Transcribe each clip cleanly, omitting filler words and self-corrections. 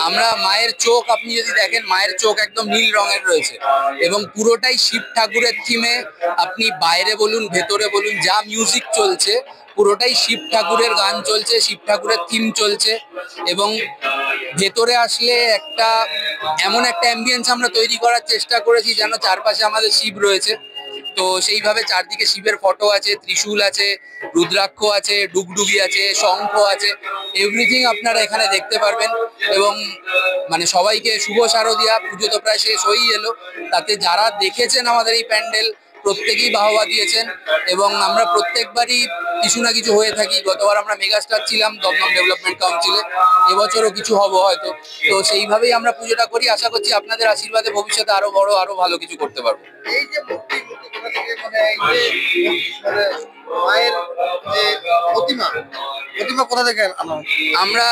আমরা মায়ের চোখ, আপনি যদি দেখেন মায়ের চোখ একদম নীল রঙের রয়েছে এবং পুরোটাই শিব ঠাকুরের থিমে। আপনি বাইরে বলুন ভেতরে বলুন, যা মিউজিক চলছে পুরোটাই শিব ঠাকুরের গান চলছে, শিব ঠাকুরের থিম চলছে। এবং ভেতরে আসলে একটা এমন একটা অ্যাম্বিয়েন্স আমরা তৈরি করার চেষ্টা করেছি যেন চারপাশে আমাদের শিব রয়েছে। তো সেইভাবে চারদিকে শিবের ফটো আছে, ত্রিশূল আছে, রুদ্রাক্ষ আছে, ডুগডুগি আছে, শঙ্খ আছে, এভরিথিং আপনারা এখানে দেখতে পারবেন। এবং মানে সবাইকে শুভ শারদিয়া। পুজো তো প্রায় শেষ হয়েই এলো, তাতে যারা দেখেছেন আমাদের এই প্যান্ডেল প্রত্যেকেই বাহবা দিয়েছেন। এবং আমরা প্রত্যেকবারই কিছু না কিছু হয়ে থাকি। গতবার আমরা মেগাস্টার ছিলাম দমদম ডেভেলপমেন্ট কাউন্সিলে, এবছরও কিছু হব হয়তো। তো সেইভাবেই আমরা পুজোটা করি। আশা করছি আপনাদের আশীর্বাদে ভবিষ্যতে আরো বড় আরো ভালো কিছু করতে পারবো। এই যে মায়ের যে প্রতিমা, প্রতিমা কোথা থেকে আমরা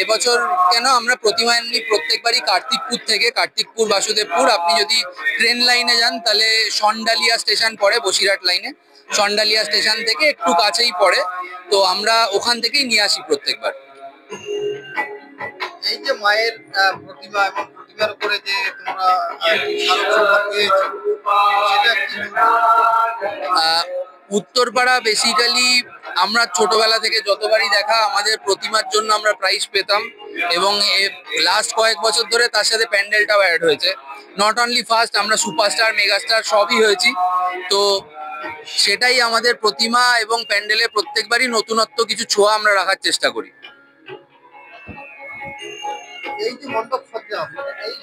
এবছর কেন আমরা প্রতিমা এমনি প্রত্যেকবারই কার্তিকপুর থেকে, কার্তিকপুর বাসুদেবপুর। আপনি যদি ট্রেন লাইনে যান তাহলে সন্ডালিয়া স্টেশন পড়ে, বসিরহাট লাইনে সন্ডালিয়া স্টেশন থেকে একটু কাছেই পড়ে। তো আমরা ওখান থেকেই নিয়ে আসি প্রত্যেকবার। এই যে মায়ের প্রতিমা এবং প্রতিমার উপরে যে তোমরা উত্তরপাড়া বেসিক্যালি আমরা ছোটবেলা থেকে যতবারই দেখা আমাদের প্রতিমার জন্য আমরা প্রাইজ পেতাম। এবং লাস্ট কয়েক বছর ধরে তার সাথে প্যান্ডেলটাও অ্যাড হয়েছে। নট অনলি ফার্স্ট, আমরা সুপারস্টার মেগাস্টার সবই হয়েছি। তো সেটাই আমাদের প্রতিমা এবং প্যান্ডেলে প্রত্যেকবারই নতুনত্ব কিছু ছোঁয়া আমরা রাখার চেষ্টা করি। এই যে মণ্ডপ সজ্জা, এই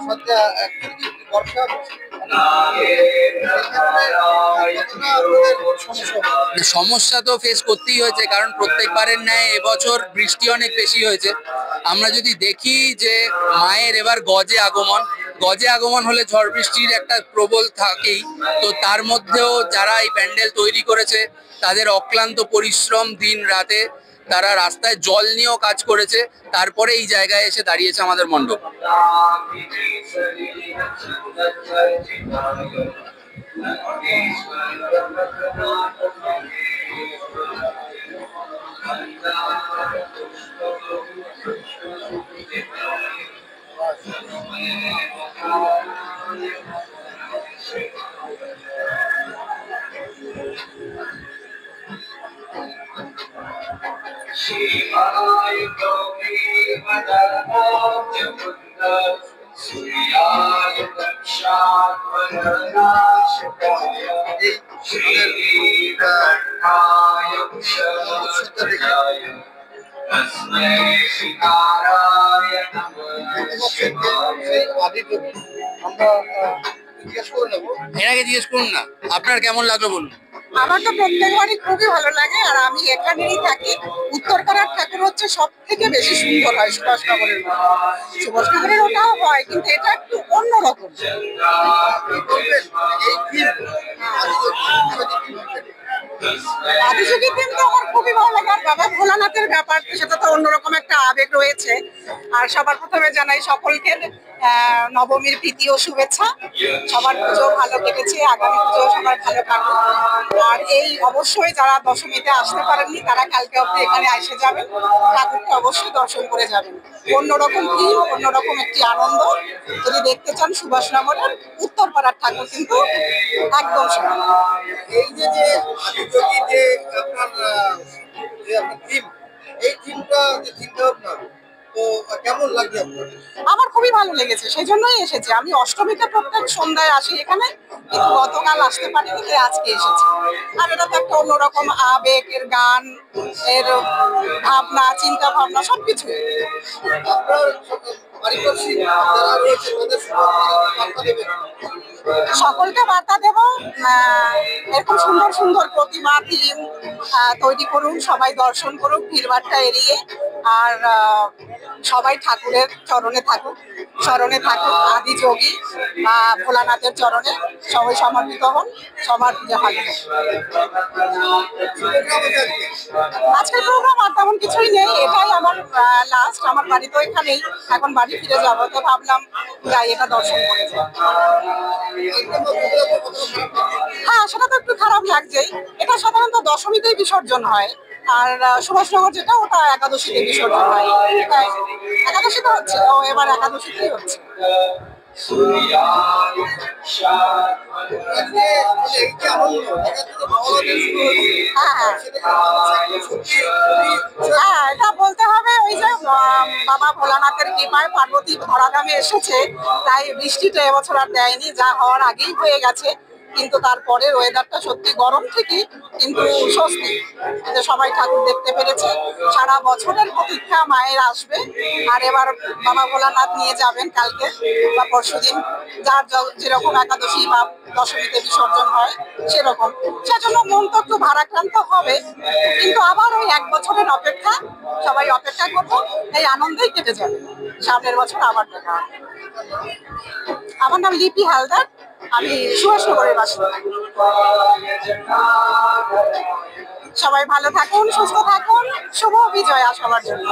সজ্জা সমস্যা তো ফেস করতেই হয়েছে, কারণ প্রত্যেকবারের ন্যায় এবছর বৃষ্টি অনেক বেশি হয়েছে। আমরা যদি দেখি যে মায়ের এবার গজে আগমন, গজে আগমন হলে ঝড় বৃষ্টির একটা প্রবল থাকেই। তো তার মধ্যেও যারা এই প্যান্ডেল তৈরি করেছে তাদের অক্লান্ত পরিশ্রম, দিন রাতে তারা রাস্তায় জল নিয়েও কাজ করেছে, তারপরে এই জায়গায় এসে দাঁড়িয়েছে আমাদের মণ্ডপ। শিবায় সূর্যায় দক্ষাত্মনাশকায় শ্রীকণ্ঠায় বিশ্বদায় তস্मै শিকারায় নমঃ। এনাকে জিজ্ঞেস করুন না আপনার কেমন লাগলো বলুন। আমার তো প্রত্যেকবারই খুবই ভালো লাগে, আর আমি এখানেই থাকি। উত্তরপাড়ার ঠাকুর হচ্ছে সব থেকে বেশি সুন্দর হয় সুভাষনগরের মধ্যে। সুভাষনগরের ওটাও হয়, কিন্তু এটা একটু অন্যরকম। আদিযোগী থিম তো আমার খুবই ভালো লাগে, আর বাবা ভোলানাথের ব্যাপার সেটা তো অন্যরকম একটা আবেগ রয়েছে। আর সবার প্রথমে জানাই সকলকে নবমীর প্রীতি ও শুভেচ্ছা। সবার পুজো ভালো কেটেছে, আগামী পুজো সবার ভালো কাটুক। আর এই অবশ্যই যারা দশমীতে আসতে পারেননি তারা কালকে অবধি এখানে এসে যাবেন, ঠাকুরকে অবশ্যই দর্শন করে যাবেন। অন্যরকম থিম, অন্যরকম একটি আনন্দ। যদি দেখতে চান সুভাষনগরের উত্তরপাড়ার ঠাকুর কিন্তু একদম সমান। এই যে আপনার থিম, এই থিমটা যে চিন্তা ভাবনা, তো কেমন লাগছে আপনার? আমার খুবই ভালো লেগেছে, সেই জন্যই এসেছি। আমি অষ্টমীতে প্রত্যেক সন্ধ্যায় আসি এখানে, কিন্তু গতকাল আসতে পারিনি, তাই আজকে এসেছি। আর এটা তো একটা অন্যরকম আবেগ, এর গান, এর ভাবনা, চিন্তা ভাবনা সবকিছু। সকলকে বার্তা দেব, এরকম সুন্দর সুন্দর প্রতিমা থিম তৈরি করুন, সবাই দর্শন করুন ভিড়ভাট্টা এড়িয়ে। আর সবাই ঠাকুরের চরণে থাকুক, স্মরণে থাকুক। আদিযোগী ভোলানাথের চরণে সবাই সমর্পিত হন, সবার পূজা ভালো। আজকের প্রোগ্রাম আর তেমন কিছুই নেই, এটাই আমার লাস্ট। আমার বাড়ি তো এখানেই, এখন বাড়ি ফিরে যাবো, তো ভাবলাম যাই এটা দর্শন করে যাই। হ্যাঁ, সেটা তো একটু খারাপ লাগছেই। এটা সাধারণত দশমীতেই বিসর্জন হয়, আর সুভাষনগর যেটা ওটা একাদশীতে বিসর্জন হয়। তাই একাদশীতে হচ্ছে, ও এবার একাদশীতেই হচ্ছে। হ্যাঁ হ্যাঁ হ্যাঁ, এটা বলতে হবে ওই যে বাবা ভোলানাথের কৃপায় পার্বতী ধরাধামে এসেছে, তাই বৃষ্টিটা এবছর আর দেয়নি, যা হওয়ার আগেই হয়ে গেছে। কিন্তু তারপরে ওয়েদারটা সত্যি গরম ঠিকই, কিন্তু স্বস্তি যে সবাই ঠাকুর দেখতে পেরেছে। সারা বছরের প্রতীক্ষা মায়ের আসবে, আর এবার বাবা ভোলানাথ নিয়ে যাবেন কালকে বা পরশুদিন, যার যেরকম একাদশী বা দশমীতে বিসর্জন হয় সেরকম। সেজন্য মন তো একটু ভারাক্রান্ত হবে, কিন্তু আবার ওই এক বছরের অপেক্ষা, সবাই অপেক্ষা করবো, এই আনন্দেই কেটে যাবে। সামনের বছর আবার দেখা হবে। আমার নাম লিপি হালদার, আমি সুভাষনগরের বাসিন্দা। সবাই ভালো থাকুন, সুস্থ থাকুন, শুভ বিজয়া সবার জন্য।